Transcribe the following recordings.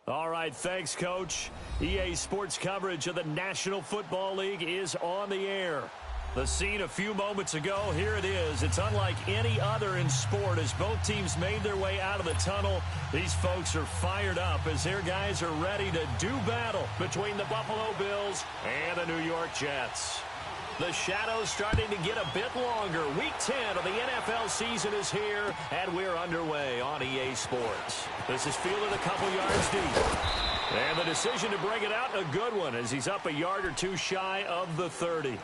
All right, thanks, Coach. EA Sports coverage of the National Football League is on the air. The scene a few moments ago, here it is. It's unlike any other in sport as both teams made their way out of the tunnel. These folks are fired up as their guys are ready to do battle between the Buffalo Bills and the New York Jets. The shadows starting to get a bit longer. Week 10 of the NFL season is here, and we're underway on EA Sports. This is fielded a couple yards deep. And the decision to bring it out, a good one, as he's up a yard or two shy of the 30.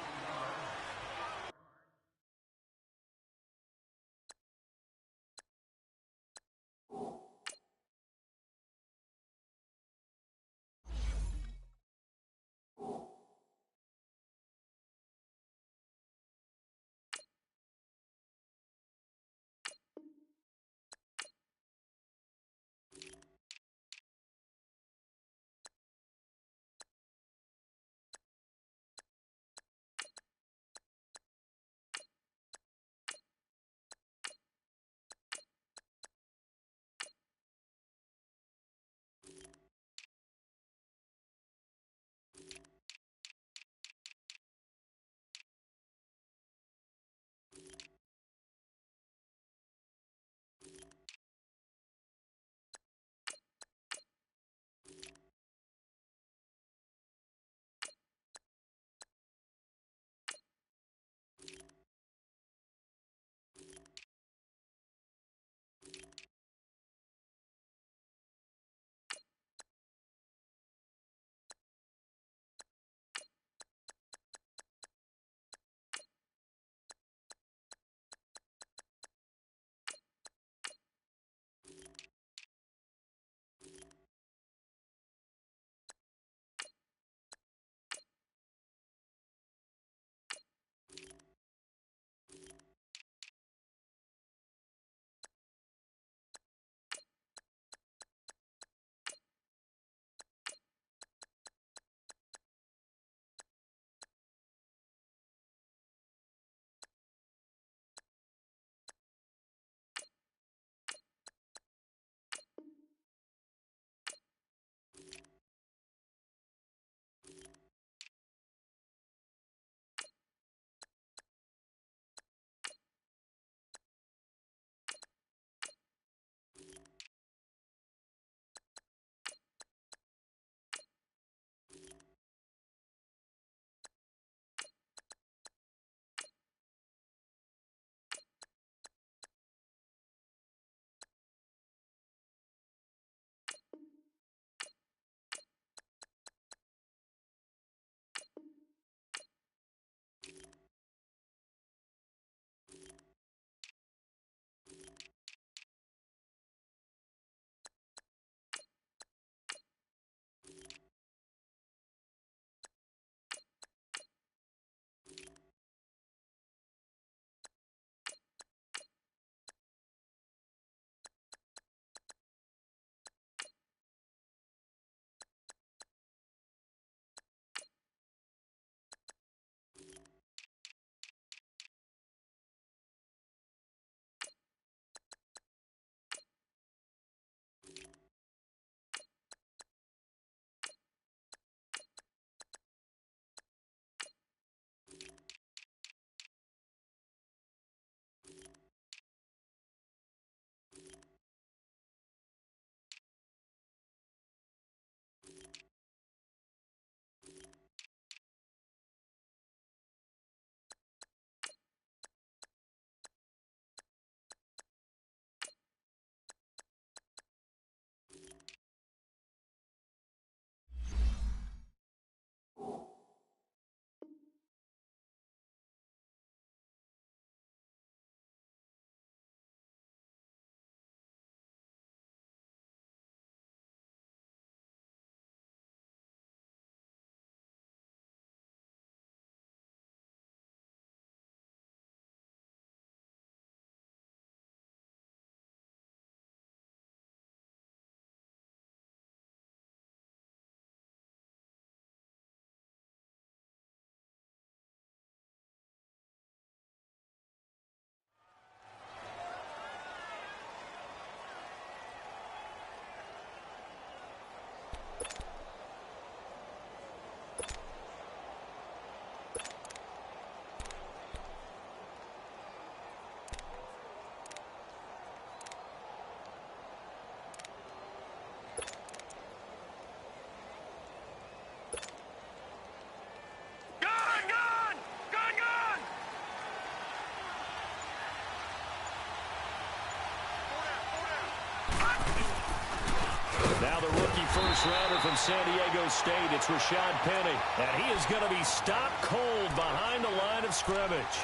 Now the rookie first-rounder from San Diego State, it's Rashad Penny. And he is going to be stopped cold behind the line of scrimmage.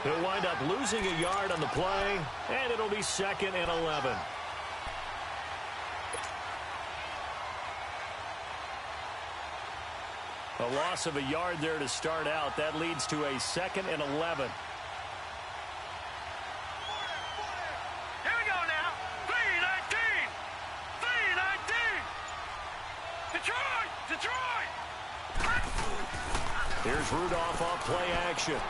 He'll wind up losing a yard on the play, and it'll be 2nd and 11. A loss of a yard there to start out. That leads to a 2nd and 11. Here we go now. 3-19. 3-19. Detroit. Here's Rudolph off play action.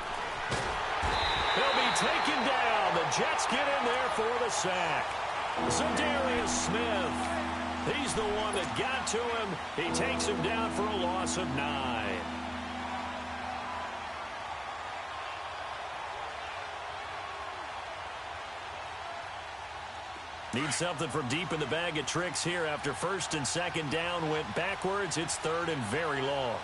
He'll be taken down. The Jets get in there for the sack. Zadarius Smith. He's the one that got to him. He takes him down for a loss of 9. Need something from deep in the bag of tricks here after 1st and 2nd down went backwards. It's 3rd and very long.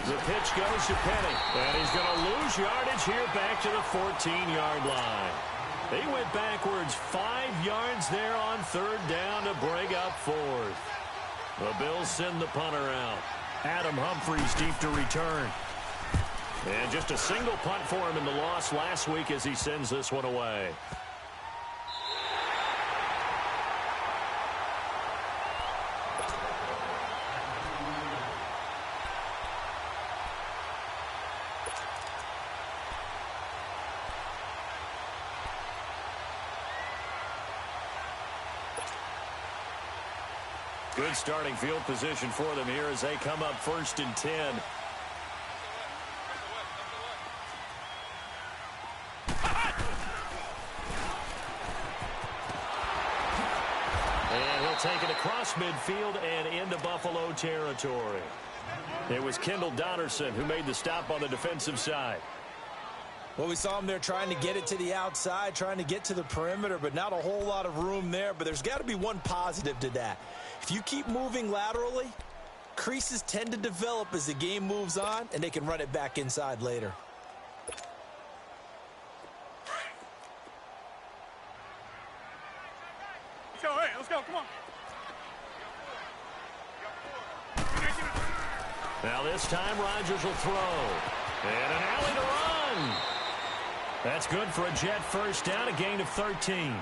The pitch goes to Penny, and he's going to lose yardage here back to the 14-yard line. He went backwards 5 yards there on 3rd down to bring up 4th. The Bills send the punter out. Adam Humphries deep to return. And just a single punt for him in the loss last week as he sends this one away. Good starting field position for them here as they come up 1st and 10. And he'll take it across midfield and into Buffalo territory. It was Kendall Donnerson who made the stop on the defensive side. Well, we saw him there trying to get it to the outside, trying to get to the perimeter, but not a whole lot of room there. But there's got to be one positive to that. If you keep moving laterally, creases tend to develop as the game moves on, and they can run it back inside later. Let's go, come on. Now this time Rodgers will throw. And an alley to run. That's good for a Jet first down, a gain of 13.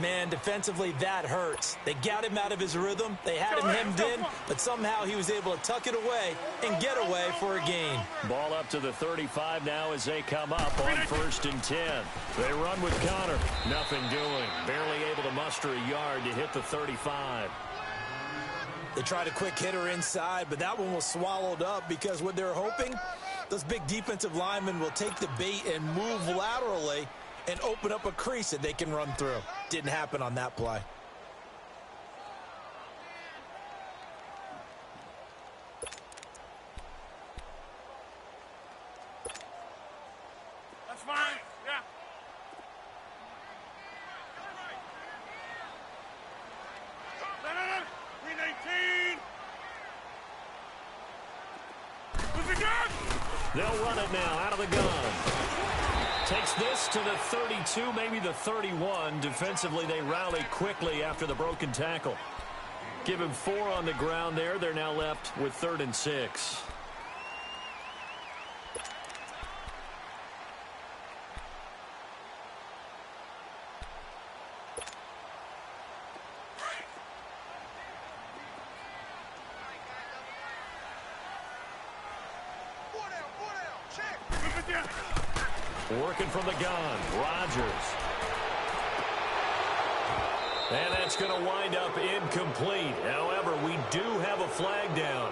Man, defensively, that hurts. They got him out of his rhythm. They had him hemmed in, but somehow he was able to tuck it away and get away for a gain. Ball up to the 35 now as they come up on 1st and 10. They run with Connor. Nothing doing. Barely able to muster a yard to hit the 35. They tried a quick hitter inside, but that one was swallowed up because what they're hoping, those big defensive linemen will take the bait and move laterally and open up a crease that they can run through. Didn't happen on that play. That's fine. Yeah. No. 3-19. Who's the gun? They'll run it now out of the gun. Takes this to the 32, maybe the 31. Defensively, they rally quickly after the broken tackle. Give him 4 on the ground there. They're now left with 3rd and 6. Working from the gun, Rodgers. And that's going to wind up incomplete. However, we do have a flag down.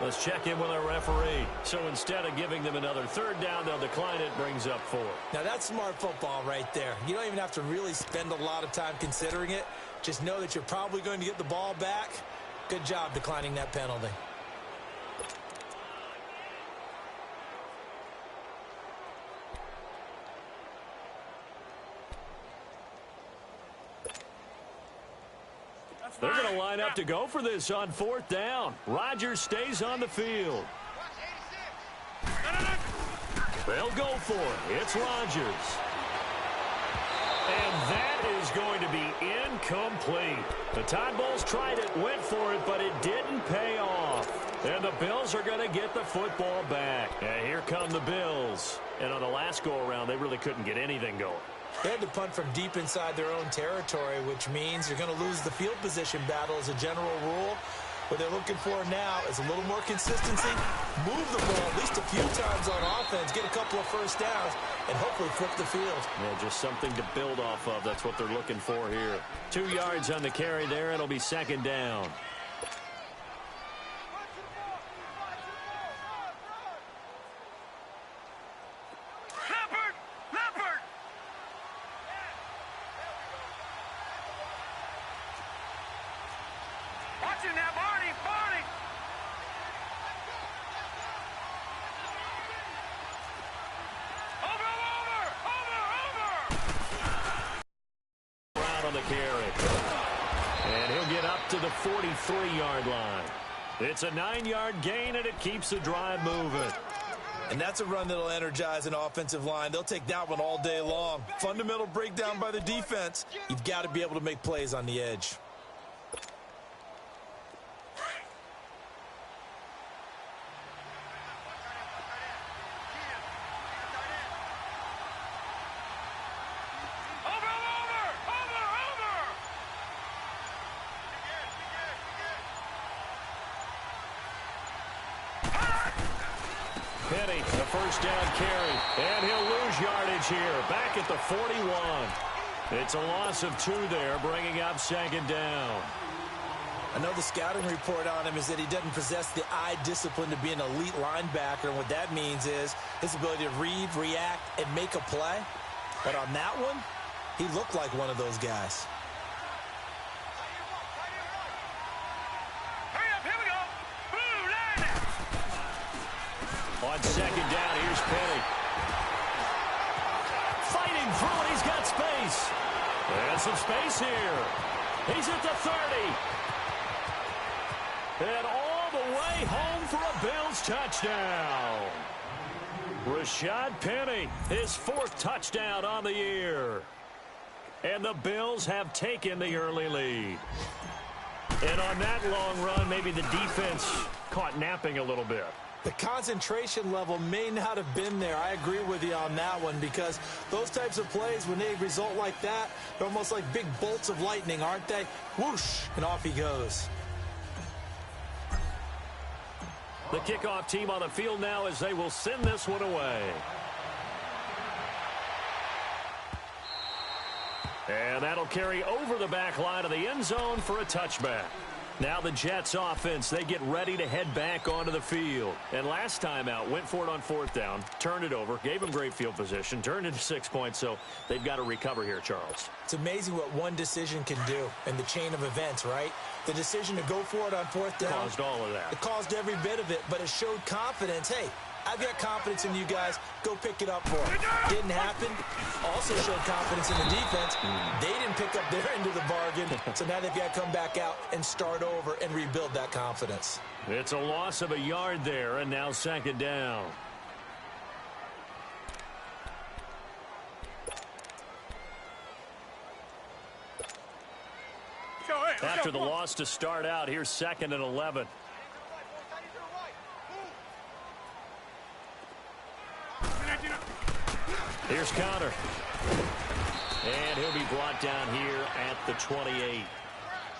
Let's check in with our referee. So instead of giving them another 3rd down, they'll decline it, brings up 4. Now that's smart football right there. You don't even have to really spend a lot of time considering it. Just know that you're probably going to get the ball back. Good job declining that penalty. They're going to line up to go for this on 4th down. Rodgers stays on the field. They'll go for it. It's Rodgers. And that is going to be Incomplete. The Tide Bulls tried it, went for it, but it didn't pay off. And the Bills are going to get the football back. And here come the Bills. And on the last go-around, they really couldn't get anything going. They had to punt from deep inside their own territory, which means you're going to lose the field position battle as a general rule. What they're looking for now is a little more consistency, move the ball at least a few times on offense, get a couple of first downs, and hopefully flip the field. Yeah, just something to build off of. That's what they're looking for here. 2 yards on the carry there. It'll be second down. On the carry. And he'll get up to the 43-yard line. It's a 9-yard gain, and it keeps the drive moving. And that's a run that'll energize an offensive line. They'll take that one all day long. Fundamental breakdown by the defense. You've got to be able to make plays on the edge. Penny, the first down carry, and he'll lose yardage here, back at the 41. It's a loss of 2 there, bringing up second down. I know the scouting report on him is that he doesn't possess the eye discipline to be an elite linebacker, and what that means is his ability to read, react, and make a play. But on that one, he looked like one of those guys. On second down, here's Penny. Fighting through it, he's got space. And some space here. He's at the 30. And all the way home for a Bills touchdown. Rashad Penny, his 4th touchdown on the year. And the Bills have taken the early lead. And on that long run, maybe the defense caught napping a little bit. The concentration level may not have been there. I agree with you on that one, because those types of plays, when they result like that, they're almost like big bolts of lightning, aren't they? Whoosh, and off he goes. The kickoff team on the field now as they will send this one away. And that'll carry over the back line of the end zone for a touchback. Now the Jets offense, they get ready to head back onto the field. And last time out, went for it on 4th down, turned it over, gave them great field position, turned into 6 points, so they've got to recover here, Charles. It's amazing what one decision can do in the chain of events, right? The decision to go for it on 4th down. Caused all of that. It caused every bit of it, but it showed confidence. Hey, I've got confidence in you guys. Go pick it up for them. Didn't happen. Also showed confidence in the defense. They didn't pick up their end of the bargain, so now they've got to come back out and start over and rebuild that confidence. It's a loss of a yard there, and now second down. After the loss to start out, here's 2nd and 11. Here's Connor. And he'll be brought down here at the 28.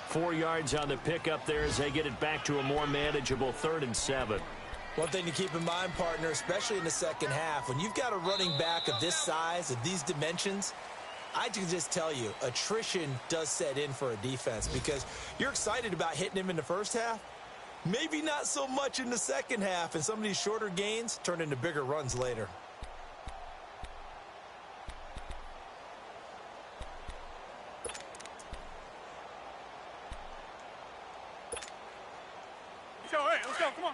4 yards on the pickup there as they get it back to a more manageable 3rd and 7. One thing to keep in mind, partner, especially in the second half, when you've got a running back of this size, of these dimensions, I can just tell you, attrition does set in for a defense, because you're excited about hitting him in the first half. Maybe not so much in the second half, and some of these shorter gains turn into bigger runs later. Hey, let's go, come on.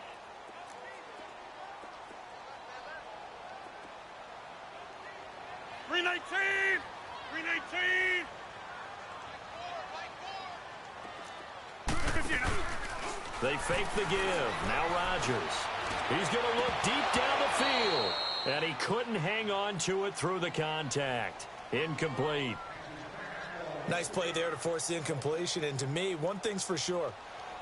Green 19! Green 18! They fake the give. Now Rodgers. He's going to look deep down the field. And he couldn't hang on to it through the contact. Incomplete. Nice play there to force the incompletion. And to me, one thing's for sure.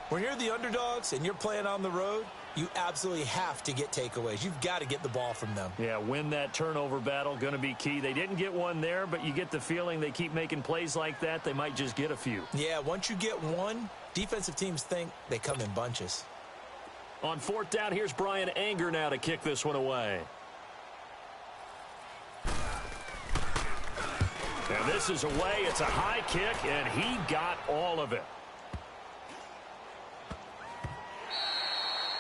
When you're the underdogs and you're playing on the road, you absolutely have to get takeaways. You've got to get the ball from them. Yeah, win that turnover battle, going to be key. They didn't get one there, but you get the feeling they keep making plays like that, they might just get a few. Yeah, once you get one, defensive teams think they come in bunches. On 4th down, here's Brian Anger now to kick this one away. And this is away. It's a high kick, and he got all of it.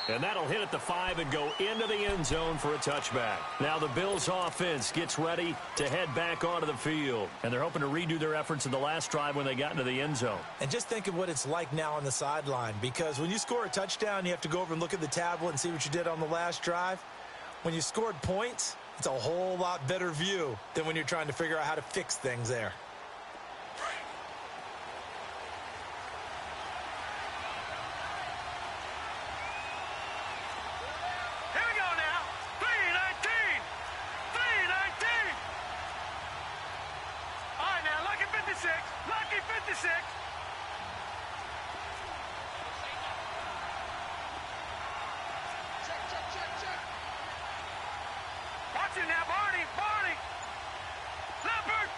And that'll hit at the 5 and go into the end zone for a touchback. Now the Bills offense gets ready to head back onto the field. And they're hoping to redo their efforts in the last drive when they got into the end zone. And just think of what it's like now on the sideline. Because when you score a touchdown, you have to go over and look at the tablet and see what you did on the last drive. When you scored points, it's a whole lot better view than when you're trying to figure out how to fix things there. Lucky 56. Check. Watch it now, Barney. Leopard.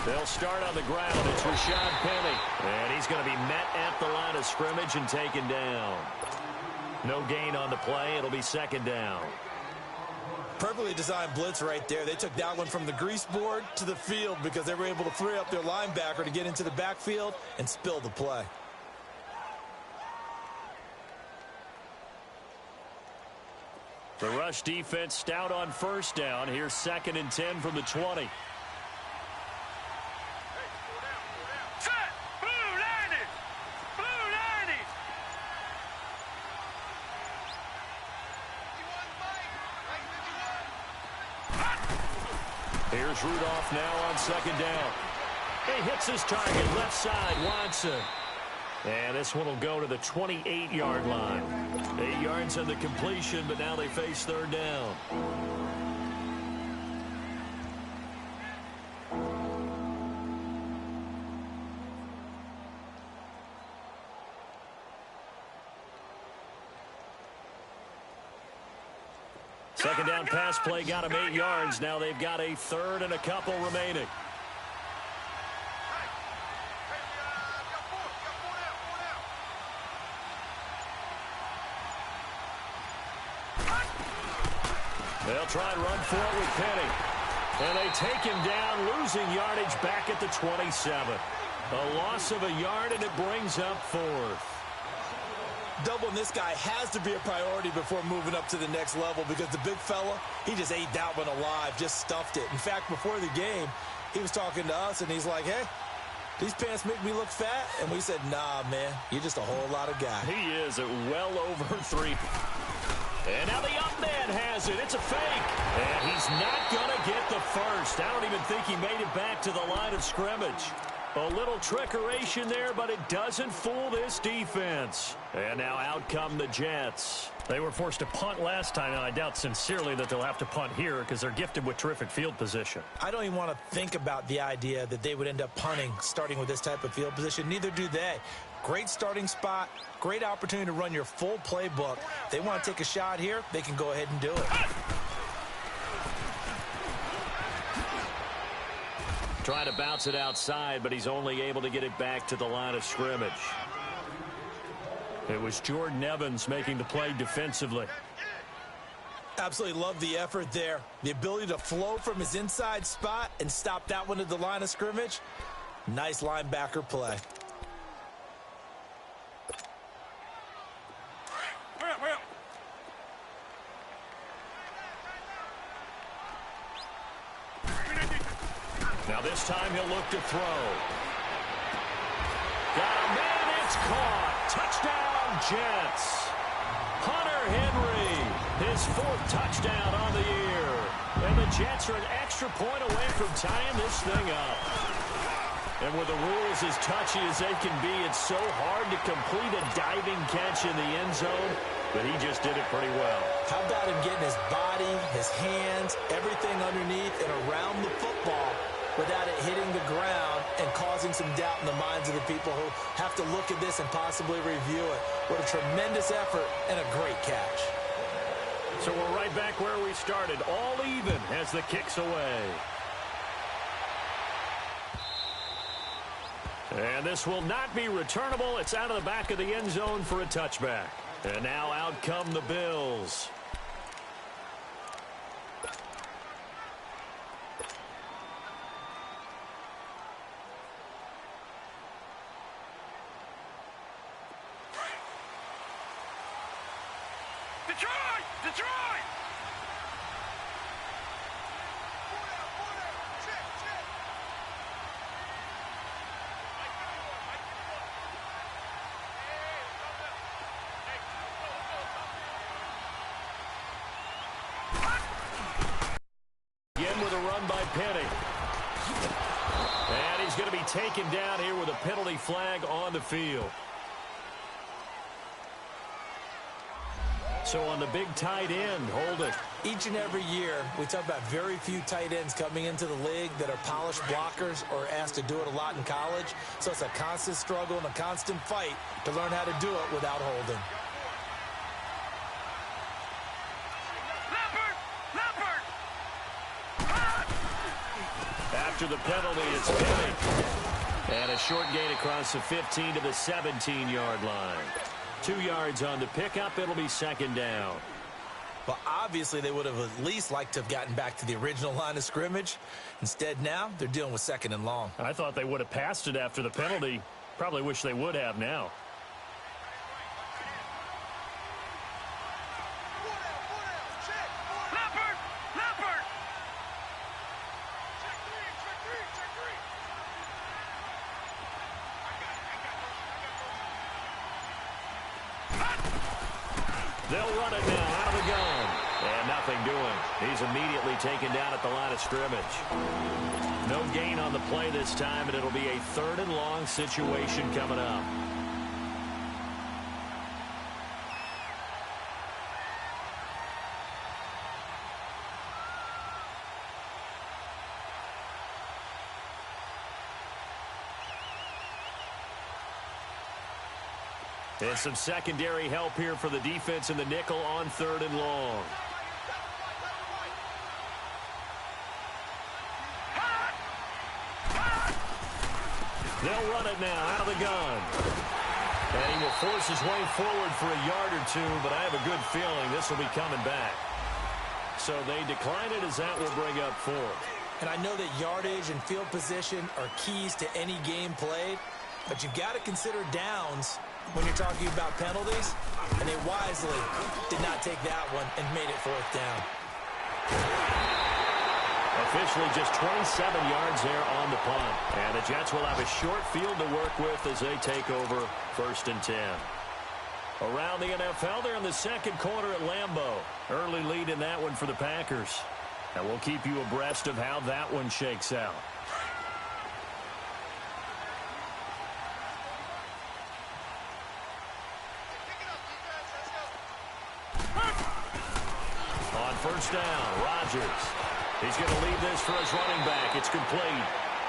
They'll start on the ground. It's Rashad Penny. And he's going to be met at the line of scrimmage and taken down. No gain on the play. It'll be 2nd down. Perfectly designed blitz right there. They took that one from the grease board to the field because they were able to free up their linebacker to get into the backfield and spill the play. The rush defense stout on 1st down. Here's 2nd and 10 from the 20. Set! Blue 90! Here's Rudolph now on 2nd down. He hits his target, left side, Watson. And this one will go to the 28-yard line. 8 yards on the completion, but now they face 3rd down. Second down pass play got him 8 yards. Now they've got a 3rd and a couple remaining. They'll try and run for it with Penny. And they take him down, losing yardage back at the 27. A loss of a yard, and it brings up 4th. Doubling this guy has to be a priority before moving up to the next level because the big fella, he just ate that one alive, just stuffed it. In fact, before the game, he was talking to us, and he's like, hey, these pants make me look fat? And we said, nah, man, you're just a whole lot of guy. He is at well over 3. And now the up man has it. It's a fake. And he's not going to get the first. I don't even think he made it back to the line of scrimmage. A little trickeration there, but it doesn't fool this defense. And now out come the Jets. They were forced to punt last time, and I doubt sincerely that they'll have to punt here because they're gifted with terrific field position. I don't even want to think about the idea that they would end up punting starting with this type of field position. Neither do they. Great starting spot, great opportunity to run your full playbook. They want to take a shot here, they can go ahead and do it. Trying to bounce it outside, but he's only able to get it back to the line of scrimmage. It was Jordan Evans making the play defensively. Absolutely love the effort there. The ability to flow from his inside spot and stop that one at the line of scrimmage. Nice linebacker play. Now this time he'll look to throw. Got a man, it's caught. Touchdown, Jets. Hunter Henry, his 4th touchdown on the year. And the Jets are an extra point away from tying this thing up. And with the rules as touchy as they can be, it's so hard to complete a diving catch in the end zone, but he just did it pretty well. How about him getting his body, his hands, everything underneath and around the football without it hitting the ground and causing some doubt in the minds of the people who have to look at this and possibly review it. What a tremendous effort and a great catch. So we're right back where we started, all even as the kick's away. And this will not be returnable. It's out of the back of the end zone for a touchback. And now out come the Bills. Detroit! Detroit! Again with a run by Penny. And he's going to be taken down here with a penalty flag on the field. So on the big tight end, hold it. Each and every year, we talk about very few tight ends coming into the league that are polished blockers or asked to do it a lot in college. So it's a constant struggle and a constant fight to learn how to do it without holding. After the penalty, it's Penny. And a short gain across the 15 to the 17-yard line. 2 yards on the pickup. It'll be second down. Well, obviously, they would have at least liked to have gotten back to the original line of scrimmage. Instead, now they're dealing with second and long. I thought they would have passed it after the penalty. Probably wish they would have now. They'll run it now out of the gun. And nothing doing. He's immediately taken down at the line of scrimmage. No gain on the play this time, and it'll be a third and long situation coming up. And some secondary help here for the defense in the nickel on third and long. They'll run it now out of the gun. And he will force his way forward for a yard or two, but I have a good feeling this will be coming back. So they decline it as that will bring up fourth. And I know that yardage and field position are keys to any game played, but you've got to consider downs when you're talking about penalties, and they wisely did not take that one and made it fourth down. Officially just 27 yards there on the punt. And the Jets will have a short field to work with as they take over first and 10. Around the NFL, they're in the second quarter at Lambeau. Early lead in that one for the Packers. And we'll keep you abreast of how that one shakes out. On first down, Rodgers. He's going to leave this for his running back. It's complete.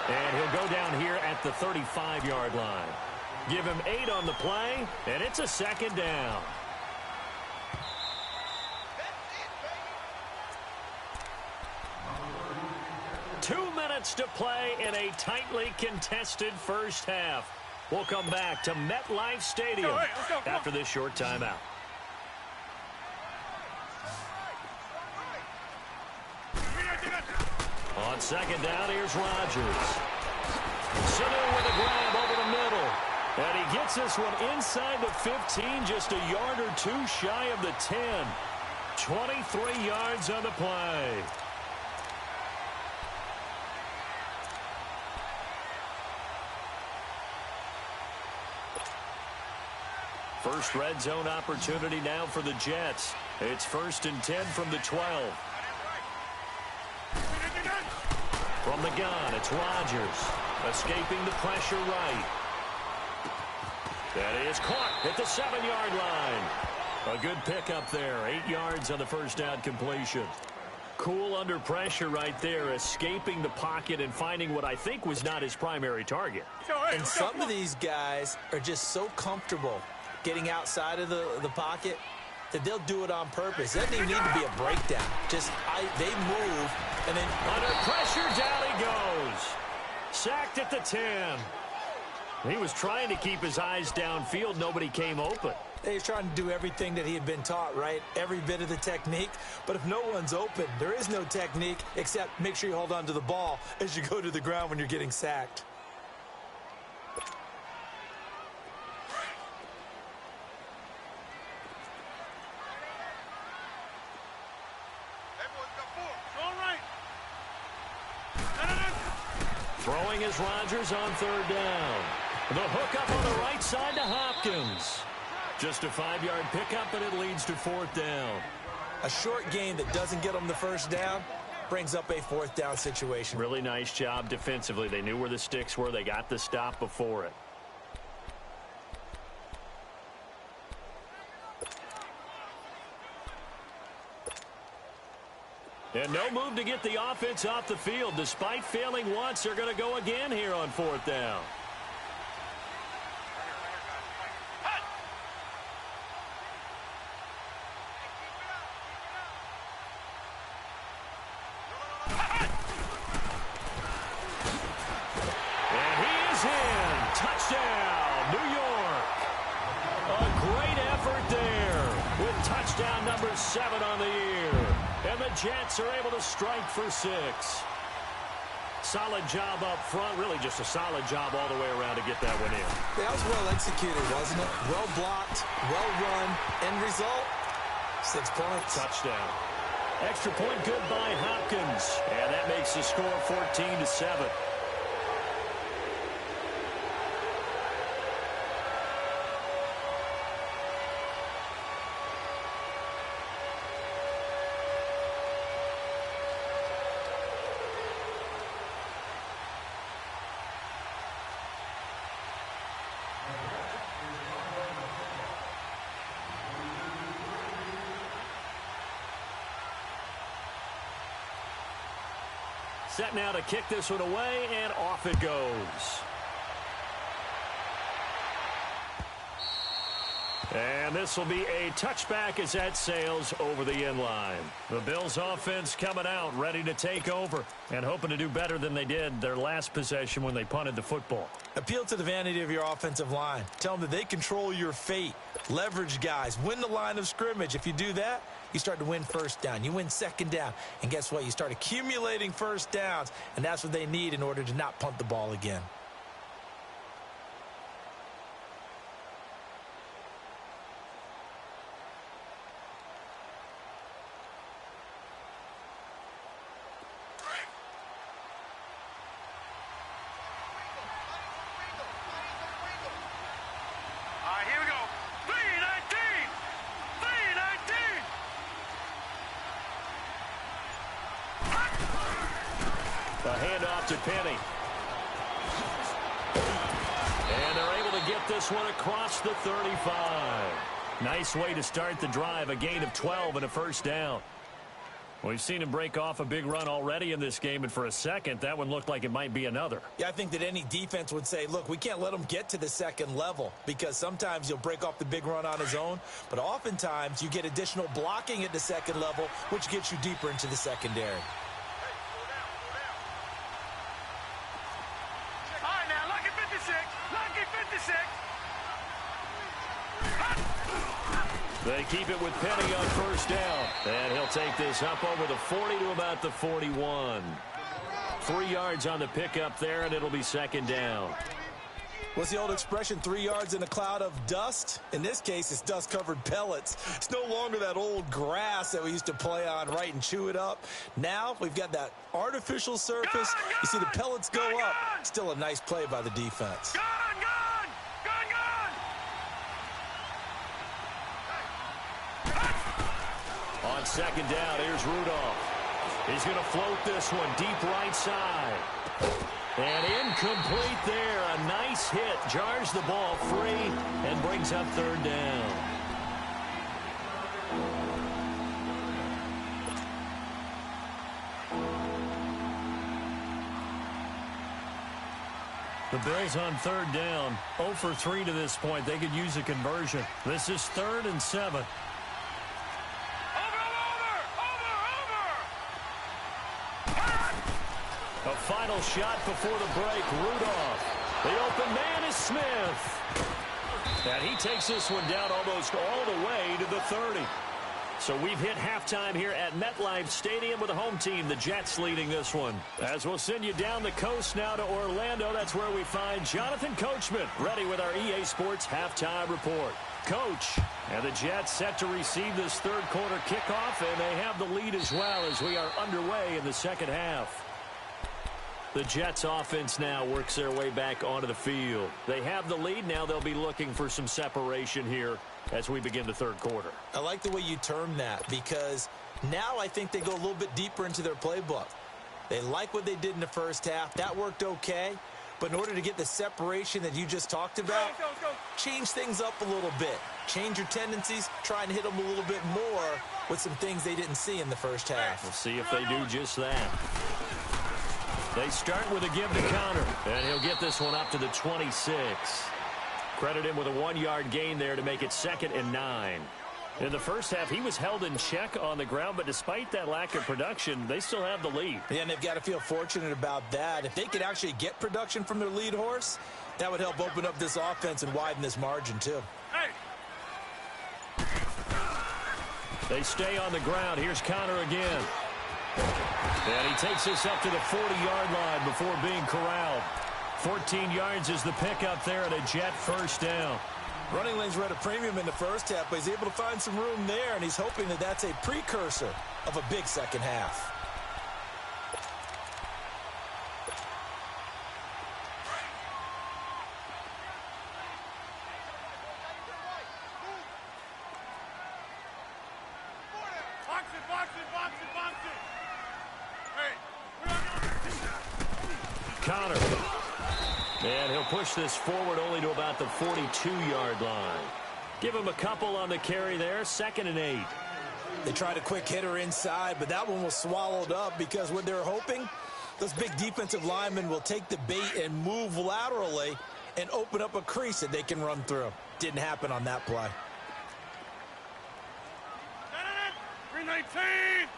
And he'll go down here at the 35-yard line. Give him 8 on the play, and it's a second down. Two minutes to play in a tightly contested first half. We'll come back to MetLife Stadium after this short timeout. On second down, here's Rodgers. Sanu with a grab over the middle. And he gets this one inside the 15, just a yard or two shy of the 10. 23 yards on the play. First red zone opportunity now for the Jets. It's first and 10 from the 12. From From the gun, it's Rodgers. Escaping the pressure right. That is caught at the 7-yard line. A good pickup there. 8 yards on the first down completion. Cool under pressure right there, escaping the pocket and finding what I think was not his primary target. And some of these guys are just so comfortable getting outside of the pocket that they'll do it on purpose. It doesn't even need to be a breakdown. Just they move, and then under pressure, down he goes. Sacked at the 10. He was trying to keep his eyes downfield. Nobody came open. He's trying to do everything that he had been taught, right? Every bit of the technique. But if no one's open, there is no technique except make sure you hold on to the ball as you go to the ground when you're getting sacked. Throwing is Rodgers on third down. The hook up on the right side to Hopkins. Just a 5-yard pickup, and it leads to fourth down. A short gain that doesn't get them the first down brings up a fourth down situation. Really nice job defensively. They knew where the sticks were. They got the stop before it. And no move to get the offense off the field. Despite failing once, they're going to go again here on fourth down. And he is in. Touchdown, New York. A great effort there with touchdown number 7 on the year. And the Jets are able to strike for 6. Solid job up front. Really just a solid job all the way around to get that one in. That was well executed, wasn't it? Well blocked, well run. End result, 6 points. Touchdown. Extra point good by Hopkins. And that makes the score 14-7. Set now to kick this one away, and off it goes. And this will be a touchback as that sails over the end line. The Bills offense coming out, ready to take over, and hoping to do better than they did their last possession when they punted the football. Appeal to the vanity of your offensive line. Tell them that they control your fate. Leverage guys. Win the line of scrimmage. If you do that, you start to win first down. You win second down. And guess what? You start accumulating first downs, and that's what they need in order to not punt the ball again. A handoff to Penny. And they're able to get this one across the 35. Nice way to start the drive. A gain of 12 and a first down. We've seen him break off a big run already in this game, and for a second, that one looked like it might be another. Yeah, I think that any defense would say, look, we can't let him get to the second level, because sometimes he'll break off the big run on his own, but oftentimes you get additional blocking at the second level, which gets you deeper into the secondary. They keep it with Penny on first down. And he'll take this up over the 40 to about the 41. 3 yards on the pickup there, and it'll be second down. What's the old expression, 3 yards in a cloud of dust? In this case, it's dust-covered pellets. It's no longer that old grass that we used to play on, right, and chew it up. Now we've got that artificial surface. You see the pellets go up. Still a nice play by the defense. On second down, here's Rudolph. He's going to float this one deep right side. And incomplete there. A nice hit. Jars the ball free and brings up third down. The Bills on third down. 0 for 3 to this point. They could use a conversion. This is 3rd and 7. A final shot before the break. Rudolph. The open man is Smith. And he takes this one down almost all the way to the 30. So we've hit halftime here at MetLife Stadium with the home team, the Jets, leading this one. As we'll send you down the coast now to Orlando, that's where we find Jonathan Coachman, ready with our EA Sports halftime report. Coach, and the Jets set to receive this third quarter kickoff, and they have the lead as well as we are underway in the second half. The Jets offense now works their way back onto the field. They have the lead. Now they'll be looking for some separation here as we begin the third quarter. I like the way you term that, because now I think they go a little bit deeper into their playbook. They like what they did in the first half. That worked okay. But in order to get the separation that you just talked about, change things up a little bit. Change your tendencies. Try and hit them a little bit more with some things they didn't see in the first half. We'll see if they do just that. They start with a give to counter, and he'll get this one up to the 26. Credit him with a 1-yard gain there to make it 2nd and 9. In the first half, he was held in check on the ground, but despite that lack of production, they still have the lead. Yeah, and they've got to feel fortunate about that. If they could actually get production from their lead horse, that would help open up this offense and widen this margin, too. Hey. They stay on the ground. Here's Connor again. And he takes this up to the 40-yard line before being corralled. 14 yards is the pickup there and a Jet first down. Running lanes were at a premium in the first half, but he's able to find some room there, and he's hoping that that's a precursor of a big second half. Connor. And he'll push this forward only to about the 42-yard line. Give him a couple on the carry there. 2nd and 8. They tried a quick hitter inside, but that one was swallowed up because what they're hoping, those big defensive linemen will take the bait and move laterally and open up a crease that they can run through. Didn't happen on that play. 319.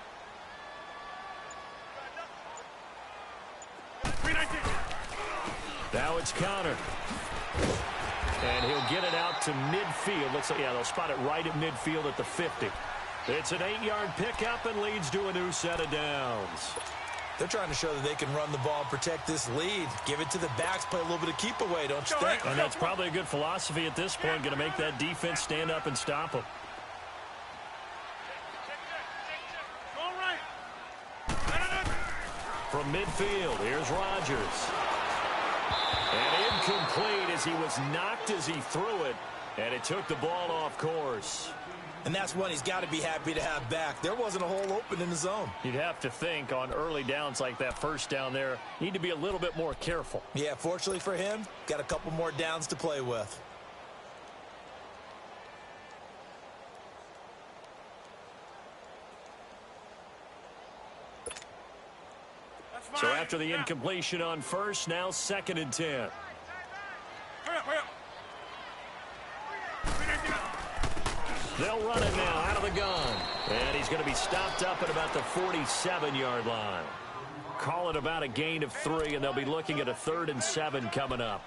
Now it's Connor. And he'll get it out to midfield. Looks like, yeah, they'll spot it right at midfield at the 50. It's an 8-yard pickup and leads to a new set of downs. They're trying to show that they can run the ball and protect this lead. Give it to the backs, play a little bit of keep away, don't you think? And that's probably a good philosophy at this point, going to make that defense stand up and stop them. From midfield, here's Rodgers. And incomplete as he was knocked as he threw it, and it took the ball off course. And that's one he's got to be happy to have back. There wasn't a hole open in the zone. You'd have to think on early downs like that first down there, need to be a little bit more careful. Yeah, fortunately for him, got a couple more downs to play with. So after the incompletion on first, now 2nd and 10. Hurry up, hurry up. They'll run it now out of the gun. And he's going to be stopped up at about the 47-yard line. Call it about a gain of 3, and they'll be looking at a 3rd and 7 coming up.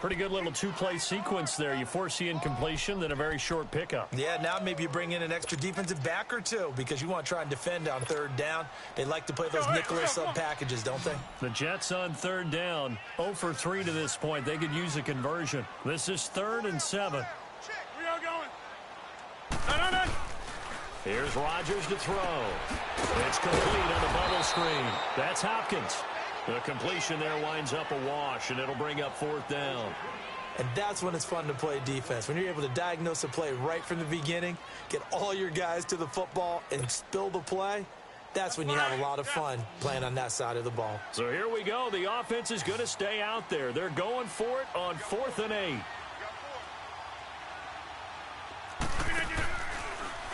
Pretty good little two-play sequence there. You force the incompletion, then a very short pickup. Yeah, now maybe you bring in an extra defensive back or two because you want to try and defend on 3rd down. They like to play those nickel or sub packages, don't they? The Jets on 3rd down. 0 for 3 to this point. They could use a conversion. This is 3rd and 7. We are going. Here's Rodgers to throw. It's complete on the bubble screen. That's Hopkins. The completion there winds up a wash, and it'll bring up 4th down. And that's when it's fun to play defense. When you're able to diagnose a play right from the beginning, get all your guys to the football, and spill the play, That's when you have a lot of fun playing on that side of the ball. So here we go. The offense is going to stay out there. They're going for it on 4th and 8.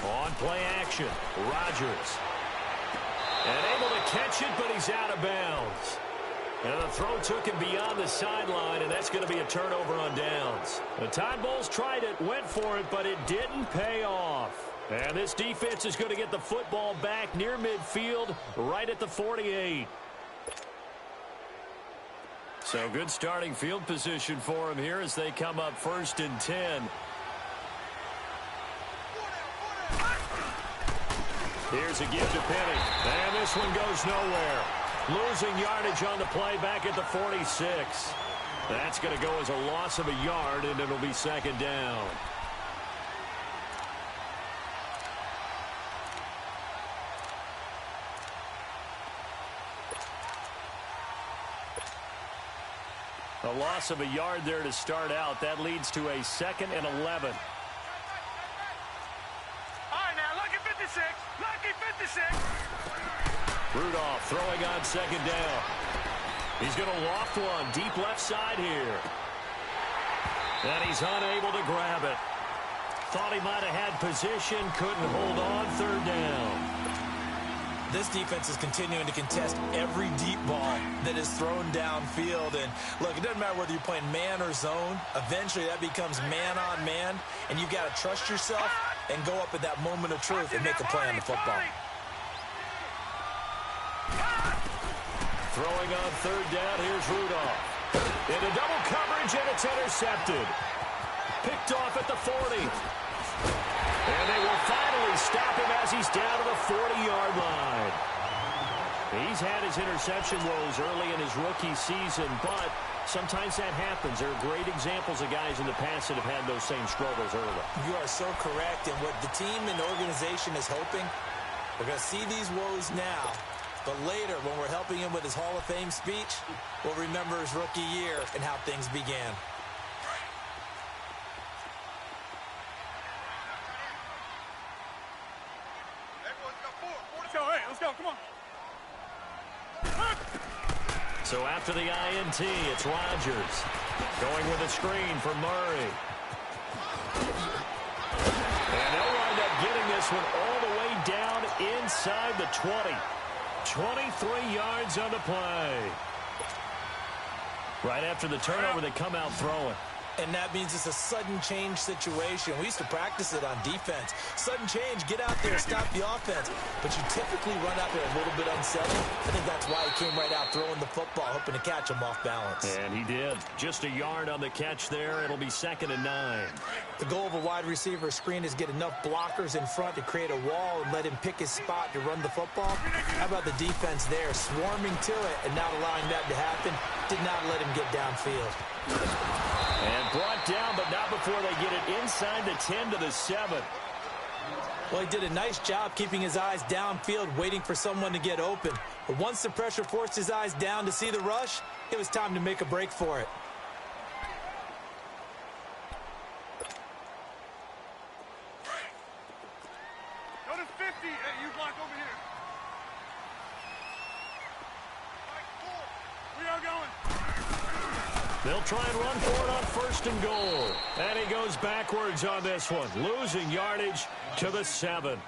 On play action, Rodgers. And able to catch it, but he's out of bounds. And the throw took him beyond the sideline, and that's going to be a turnover on downs. The Tide Bulls tried it, went for it, but it didn't pay off. And this defense is going to get the football back near midfield, right at the 48. So good starting field position for them here as they come up 1st and 10. Here's a give to Penny. And this one goes nowhere. Losing yardage on the play back at the 46. That's going to go as a loss of a yard, and it'll be 2nd down. A loss of a yard there to start out. That leads to a 2nd and 11. All right, now, lucky 56. Lucky 56. Rudolph throwing on 2nd down. He's going to loft one deep left side here. And he's unable to grab it. Thought he might have had position, couldn't hold on 3rd down. This defense is continuing to contest every deep ball that is thrown downfield. And, look, it doesn't matter whether you're playing man or zone. Eventually, that becomes man-on-man, and you've got to trust yourself and go up at that moment of truth and make a play on the football. Throwing on 3rd down, here's Rudolph. Into double coverage, and it's intercepted. Picked off at the 40. And they will finally stop him as he's down to the 40-yard line. He's had his interception woes early in his rookie season, but sometimes that happens. There are great examples of guys in the past that have had those same struggles early. You are so correct, and what the team and the organization is hoping, we're going to see these woes now, but later when we're helping him with his Hall of Fame speech, we'll remember his rookie year and how things began. Let's go, come on. So after the INT, it's Rodgers going with a screen for Murray. And they'll wind up getting this one all the way down inside the 20. 23 yards on the play. Right after the turnover, they come out throwing. And that means it's a sudden change situation. We used to practice it on defense. Sudden change, get out there, stop the offense. But you typically run out there a little bit unsettled. I think that's why he came right out throwing the football, hoping to catch him off balance. And he did. Just a yard on the catch there. It'll be 2nd and 9. The goal of a wide receiver screen is get enough blockers in front to create a wall and let him pick his spot to run the football. How about the defense there, swarming to it and not allowing that to happen? Did not let him get downfield. And brought down, but not before they get it inside the 10 to the 7. Well, he did a nice job keeping his eyes downfield, waiting for someone to get open. But once the pressure forced his eyes down to see the rush, it was time to make a break for it. Go to 50. Hey, you block over here. We are going. They'll try and run for it on 1st and goal. And he goes backwards on this one, losing yardage to the 7.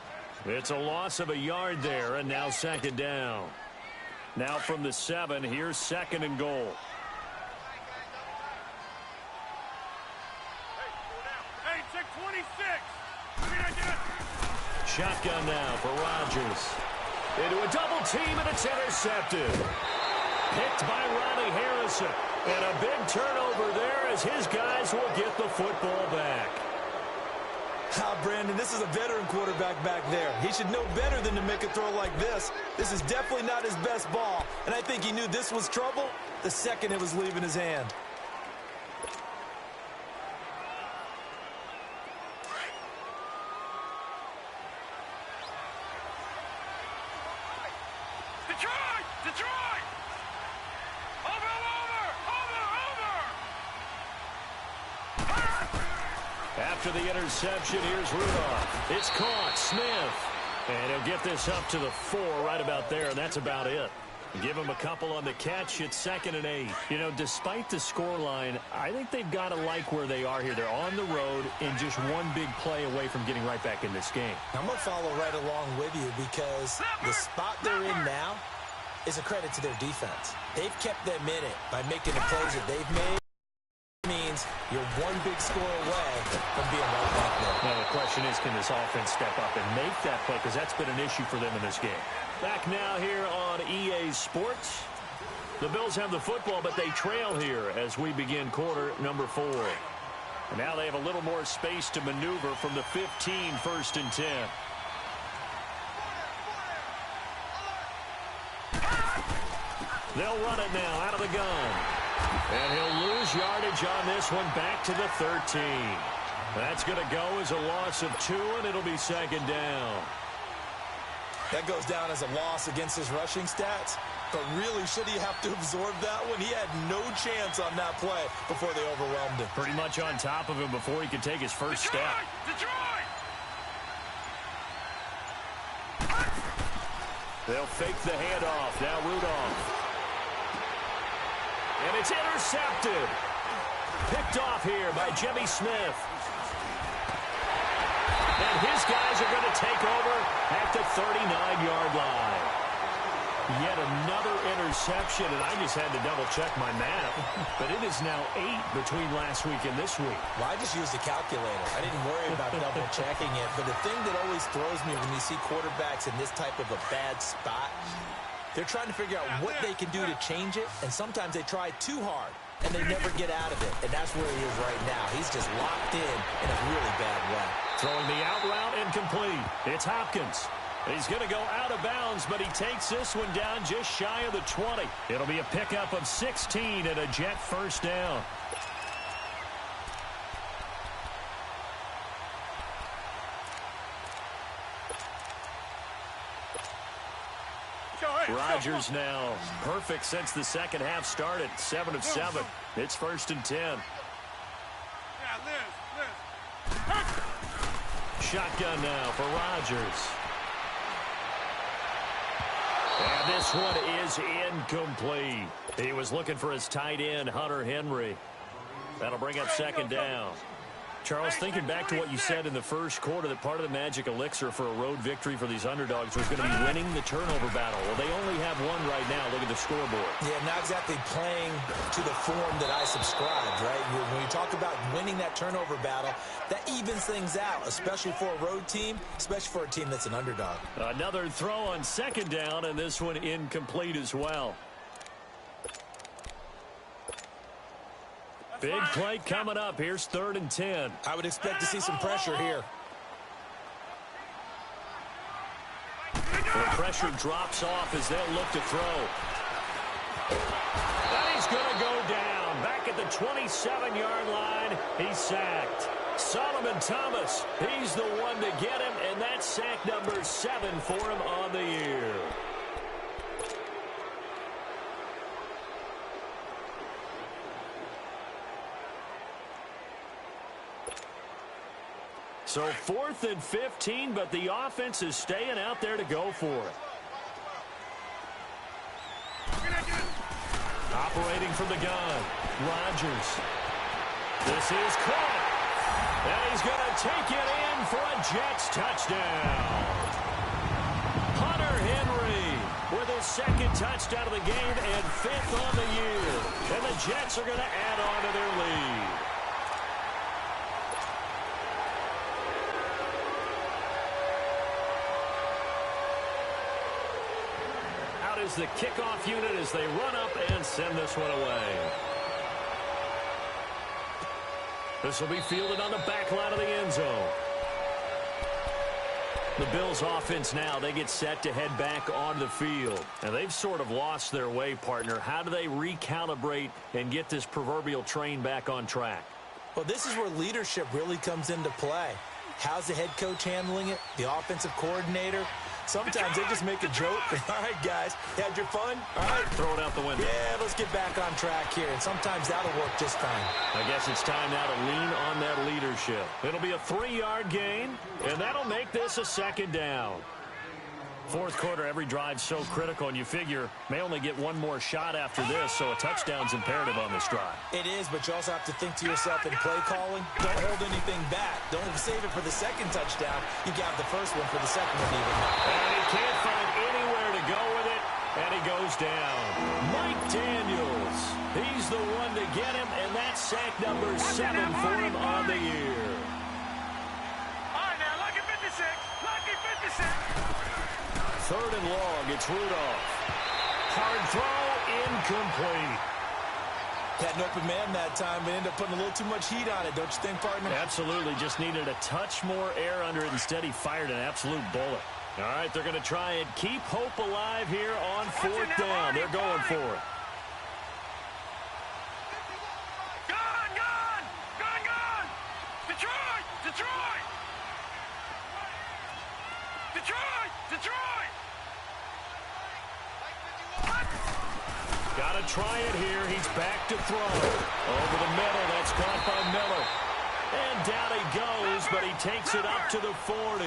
It's a loss of a yard there, and now 2nd down. Now from the 7, here's 2nd and goal. Hey, check 26. Shotgun now for Rodgers. Into a double team, and it's intercepted. Picked by Ronnie Harrison. And a big turnover there as his guys will get the football back. Brandon, this is a veteran quarterback back there. He should know better than to make a throw like this. This is definitely not his best ball. And I think he knew this was trouble the second it was leaving his hand. Detroit! Over! After the interception, here's Rudolph. It's caught. Smith And he'll get this up to the 4 right about there, and that's about it. Give him a couple on the catch. It's 2nd and 8. You know, despite the scoreline, I think they've got to like where they are here. They're on the road and just one big play away from getting right back in this game. I'm going to follow right along with you because the spot they're in now is a credit to their defense. They've kept them in it by making the plays that they've made. Means you're one big score away from being right back there. Now the question is, can this offense step up and make that play? Because that's been an issue for them in this game. Back now here on EA Sports. The Bills have the football, but they trail here as we begin quarter number 4. And now they have a little more space to maneuver from the 15, 1st and 10. They'll run it now out of the gun. And he'll lose yardage on this one back to the 13. That's going to go as a loss of 2, and it'll be 2nd down. That goes down as a loss against his rushing stats. But really, should he have to absorb that one? He had no chance on that play before they overwhelmed him. Pretty much on top of him before he could take his first step. Detroit! They'll fake the handoff. Now Rudolph. And it's intercepted. Picked off here by Jimmy Smith. And his guys are going to take over at the 39-yard line. Yet another interception, and I just had to double-check my math. But it is now 8 between last week and this week. Well, I just used a calculator. I didn't worry about double-checking it. But the thing that always throws me when you see quarterbacks in this type of a bad spot, they're trying to figure out what they can do to change it, and sometimes they try too hard, and they never get out of it. And that's where he is right now. He's just locked in a really bad way. Throwing the out route incomplete. It's Hopkins. He's going to go out of bounds, but he takes this one down just shy of the 20. It'll be a pickup of 16 and a Jet first down. Rodgers now perfect since the second half started. 7 of 7. It's 1st and 10. Yeah, Liz. Shotgun now for Rodgers. And this one is incomplete. He was looking for his tight end, Hunter Henry. That'll bring up 2nd down. Charles, thinking back to what you said in the first quarter, that part of the magic elixir for a road victory for these underdogs was going to be winning the turnover battle. Well, they only have one right now. Look at the scoreboard. Yeah, not exactly playing to the form that I subscribed, right? When you talk about winning that turnover battle, that evens things out, especially for a road team, especially for a team that's an underdog. Another throw on 2nd down, and this one incomplete as well. Big play coming up. Here's 3rd and 10. I would expect to see some pressure here. The pressure drops off as they'll look to throw. And he's going to go down. Back at the 27-yard line, he's sacked. Solomon Thomas, he's the one to get him, and that's sack number 7 for him on the year. So 4th and 15, but the offense is staying out there to go for it. Operating from the gun, Rodgers. This is caught. And he's going to take it in for a Jets touchdown. Hunter Henry with his 2nd touchdown of the game and 5th on the year. And the Jets are going to add on to their lead. Is the kickoff unit as they run up and send this one away. This will be fielded on the back line of the end zone. The Bills offense now, they get set to head back on the field. And they've sort of lost their way, partner. How do they recalibrate and get this proverbial train back on track? Well, this is where leadership really comes into play. How's the head coach handling it? The offensive coordinator? Sometimes they just make a joke. All right, guys, you had your fun? All right. Throw it out the window. Yeah, let's get back on track here. And sometimes that'll work just fine. I guess it's time now to lean on that leadership. It'll be a 3-yard gain, and that'll make this a 2nd down. Fourth quarter, every drive's so critical, and you figure may only get one more shot after this, so a touchdown's imperative on this drive. It is, but you also have to think to yourself in play calling, don't hold anything back. Don't save it for the second touchdown. You got the first one for the second one even. And he can't find anywhere to go with it, and he goes down. Mike Daniels, he's the one to get him, and that's sack number 7 for him on the year. All right, now, lucky 56. Lucky 56. Third and long, it's Rudolph. Hard throw, incomplete. Had an open man that time, but ended up putting a little too much heat on it, don't you think, partner? Absolutely, just needed a touch more air under it. Instead, he fired an absolute bullet. All right, they're going to try and keep hope alive here on fourth down. They're going for it. Gone, gone, gone, gone. Detroit, Detroit. Detroit, Detroit. Got to try it here. He's back to throw. Over the middle. That's caught by Miller. And down he goes, but he takes it up to the 40.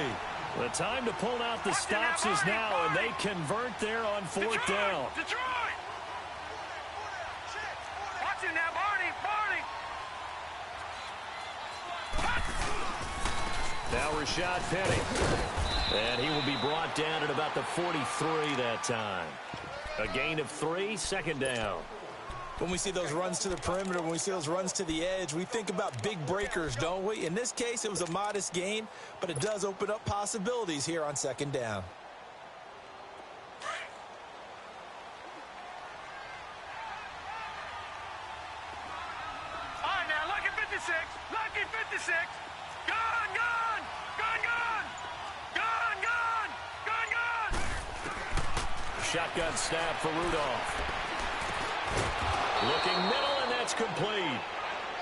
The time to pull out the stops is now, and they convert there on fourth down. Detroit. Watch it now, Barney, Barney. Now Rashad Penny. And he will be brought down at about the 43 that time. A gain of 3, second down. When we see those runs to the perimeter, when we see those runs to the edge, we think about big breakers, don't we? In this case, it was a modest gain, but it does open up possibilities here on second down. All right, now, lucky 56. Lucky 56. Gone, gone, gone, gone. Gone, gone, gone, gone. Shotgun snap for Rudolph. Looking middle, and that's complete.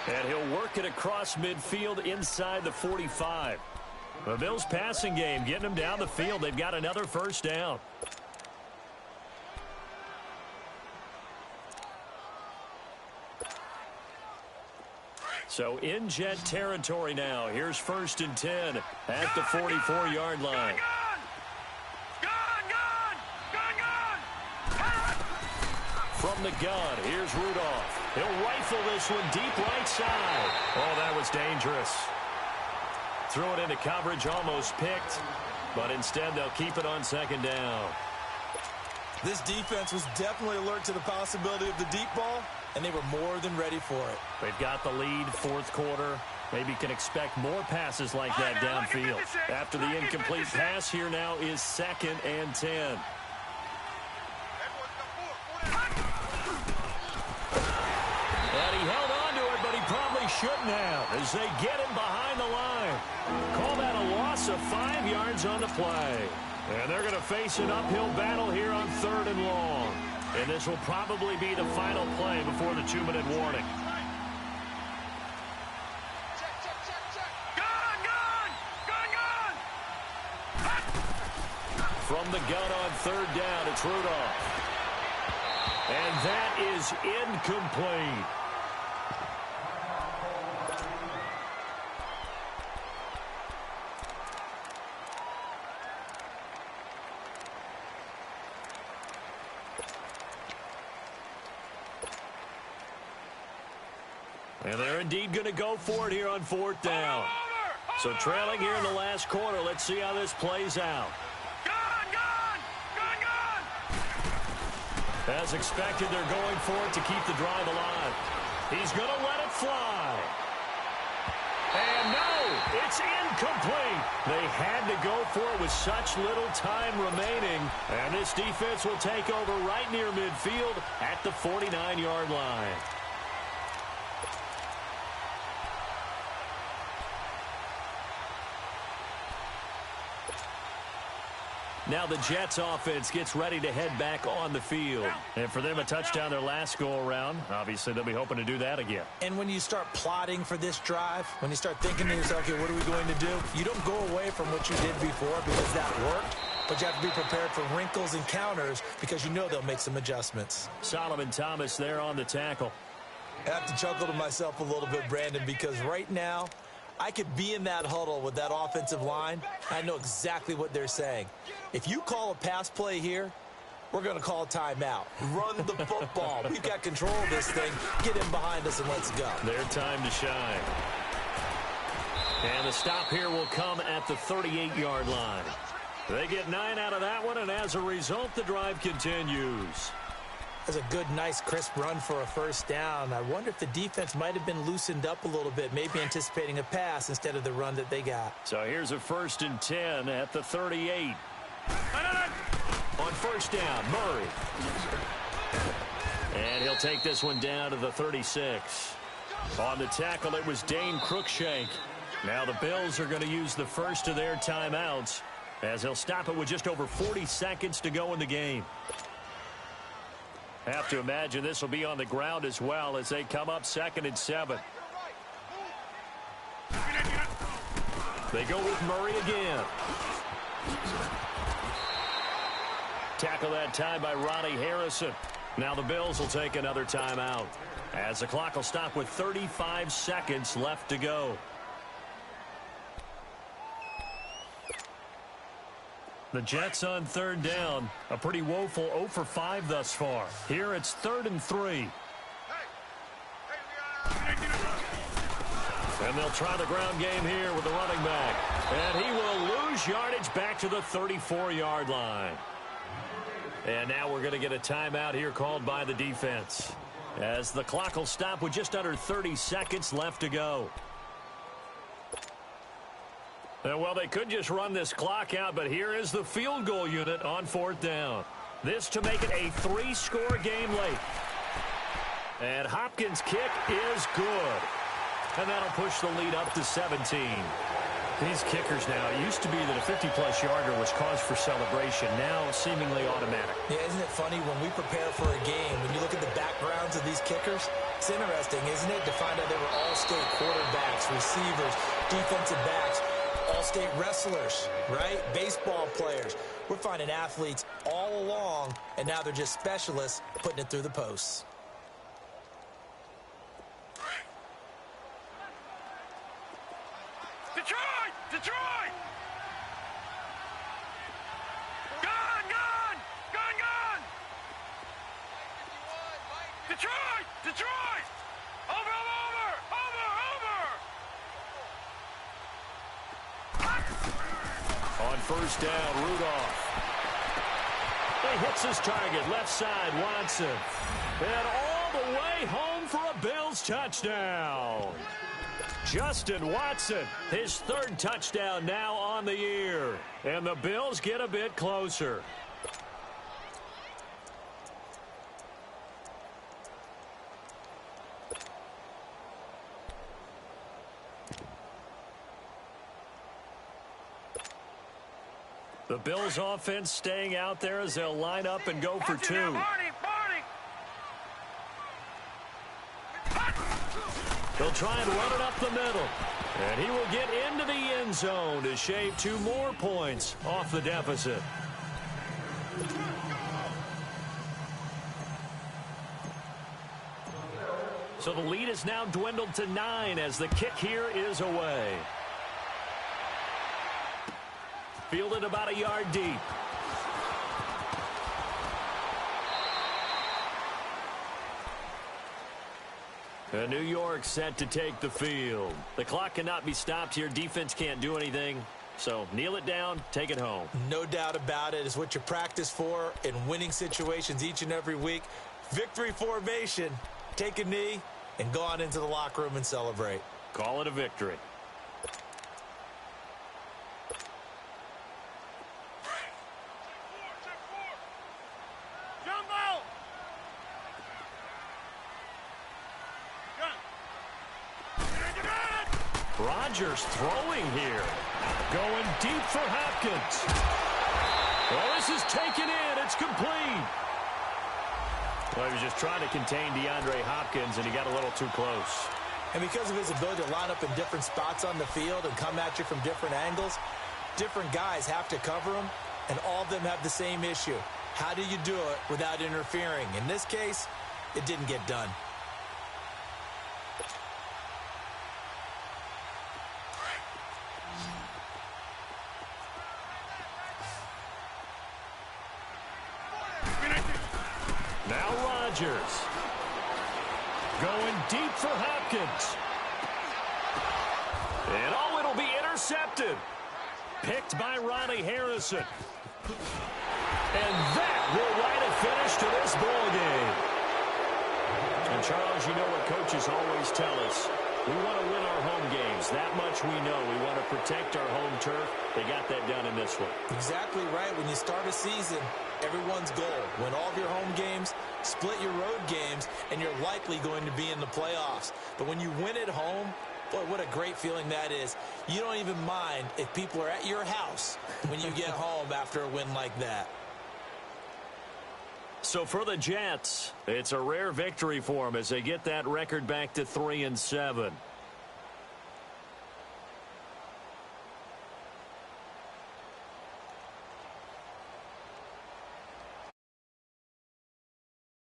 And he'll work it across midfield inside the 45. The Bills' passing game getting them down the field. They've got another first down. So in Jet territory now. Here's 1st and 10 at the 44-yard line. From the gun, here's Rudolph. He'll rifle this one deep right side. Oh, that was dangerous. Threw it into coverage, almost picked. But instead, they'll keep it on second down. This defense was definitely alert to the possibility of the deep ball, and they were more than ready for it. They've got the lead, fourth quarter. Maybe can expect more passes like that downfield. After the incomplete pass, here now is 2nd and 10. And he held on to it, but he probably shouldn't have as they get him behind the line. Call that a loss of 5 yards on the play. And they're going to face an uphill battle here on 3rd and long. And this will probably be the final play before the 2-minute warning. From the gun on 3rd down, it's Rudolph. And that is incomplete. And they're indeed going to go for it here on 4th down. So trailing here in the last quarter. Let's see how this plays out. As expected, they're going for it to keep the drive alive. He's going to let it fly. And no, it's incomplete. They had to go for it with such little time remaining. And this defense will take over right near midfield at the 49-yard line. Now the Jets offense gets ready to head back on the field. And for them, a touchdown their last go-around. Obviously, they'll be hoping to do that again. And when you start plotting for this drive, when you start thinking to yourself, okay, what are we going to do? You don't go away from what you did before because that worked. But you have to be prepared for wrinkles and counters because you know they'll make some adjustments. Solomon Thomas there on the tackle. I have to chuckle to myself a little bit, Brandon, because right now, I could be in that huddle with that offensive line. I know exactly what they're saying. If you call a pass play here, we're going to call a timeout. Run the football. We've got control of this thing. Get in behind us and let's go. Their time to shine. And the stop here will come at the 38-yard line. They get 9 out of that one, and as a result, the drive continues. That's a good, nice, crisp run for a first down. I wonder if the defense might have been loosened up a little bit, maybe anticipating a pass instead of the run that they got. So here's a 1st and 10 at the 38. On first down, Murray. And he'll take this one down to the 36. On the tackle, it was Dane Cruikshank. Now the Bills are going to use the first of their timeouts as he'll stop it with just over 40 seconds to go in the game. Have to imagine this will be on the ground as well as they come up 2nd and 7. They go with Murray again. Tackle that time by Ronnie Harrison. Now the Bills will take another timeout as the clock will stop with 35 seconds left to go. The Jets on 3rd down. A pretty woeful 0 for 5 thus far. Here it's 3rd and 3. And they'll try the ground game here with the running back. And he will lose yardage back to the 34-yard line. And now we're going to get a timeout here called by the defense, as the clock will stop with just under 30 seconds left to go. Well, they could just run this clock out, but here is the field goal unit on 4th down. This to make it a 3-score game late. And Hopkins' kick is good. And that'll push the lead up to 17. These kickers now, it used to be that a 50-plus yarder was cause for celebration. Now seemingly automatic. Yeah, isn't it funny when we prepare for a game, when you look at the backgrounds of these kickers, it's interesting, isn't it, to find out they were all-state quarterbacks, receivers, defensive backs, all-state wrestlers, right? Baseball players. We're finding athletes all along, and now they're just specialists putting it through the posts. Detroit! Detroit! Gone! Gone! Gone! Gone! Detroit! Detroit! Over! Over! Over! Over! On first down, Rudolph. He hits his target, left side, Watson. And all the way home for a Bills touchdown. Justin Watson, his 3rd touchdown now on the year. And the Bills get a bit closer. The Bills offense staying out there as they'll line up and go for 2. They'll try and run it up the middle. And he will get into the end zone to shave 2 more points off the deficit. So the lead is now dwindled to 9 as the kick here is away. Fielded about a yard deep. And New York set to take the field. The clock cannot be stopped here. Defense can't do anything. So kneel it down, take it home. No doubt about it. It's what you practice for in winning situations each and every week. Victory formation. Take a knee and go on into the locker room and celebrate. Call it a victory. Rodgers throwing here. Going deep for Hopkins. Well, this is taken in. It's complete. Well, he was just trying to contain DeAndre Hopkins, and he got a little too close. And because of his ability to line up in different spots on the field and come at you from different angles, different guys have to cover him, and all of them have the same issue. How do you do it without interfering? In this case, it didn't get done. Rodgers. Going deep for Hopkins. And oh, it'll be intercepted. Picked by Ronnie Harrison. And that will write a finish to this ball game. And Charles, you know what coaches always tell us. We want to win our home games. That much we know. We want to protect our home turf. They got that done in this one. Exactly right. When you start a season, everyone's goal, win all of your home games, split your road games, and you're likely going to be in the playoffs. But when you win at home, boy, what a great feeling that is. You don't even mind if people are at your house when you get home after a win like that. So for the Jets, it's a rare victory for them as they get that record back to 3-7.